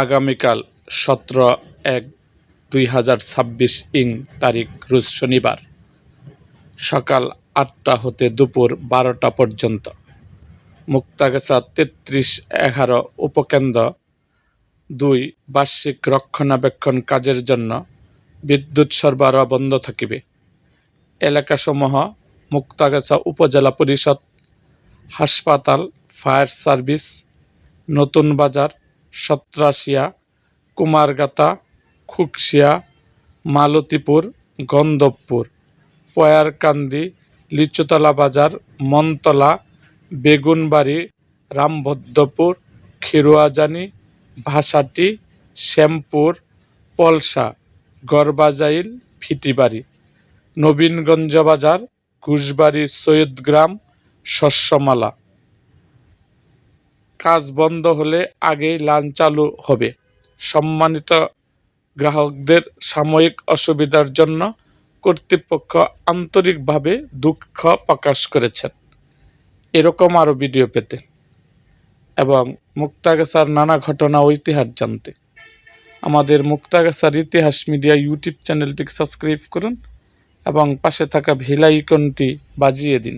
আগামীকাল 17/1/2026 তারিখ রোজ শনিবার সকাল 8টা হতে দুপুর 12টা পর্যন্ত মুক্তাগাছা 33/11 উপকেন্দ্র 2 বার্ষিক রক্ষণাবেক্ষণ কাজের জন্য বিদ্যুৎ সরবরাহ বন্ধ থাকিবে। এলাকাসমূহ মুক্তাগাছা উপজেলা পরিষদ, হাসপাতাল, ফায়ার সার্ভিস, নতুন বাজার, সত্রাশিয়া, কুমারগাতা, খুকশিয়া, মালতীপুর, গন্ধবপুর, পয়ারকান্দি, লিচুতলা বাজার, মনতলা, বেগুনবাড়ি, রামভদ্রপুর, খিরুয়াজানি, ভাষাটি, শ্যামপুর, পলসা, গড়বাজাইল, ফিটিবাড়ি, নবীনগঞ্জ বাজার, ঘুষবাড়ি, সৈয়দগ্রাম, শস্যমালা। কাজ বন্ধ হলে আগেই লাইন চালু হবে। সম্মানিত গ্রাহকদের সাময়িক অসুবিধার জন্য কর্তৃপক্ষ আন্তরিকভাবে দুঃখ প্রকাশ করেছেন। এরকম আরও ভিডিও পেতে এবং মুক্তাগাছার নানা ঘটনা ও ইতিহাস জানতে আমাদের মুক্তাগাছার ইতিহাস মিডিয়া ইউটিউব চ্যানেলটিকে সাবস্ক্রাইব করুন এবং পাশে থাকা বেল আইকনটি বাজিয়ে দিন।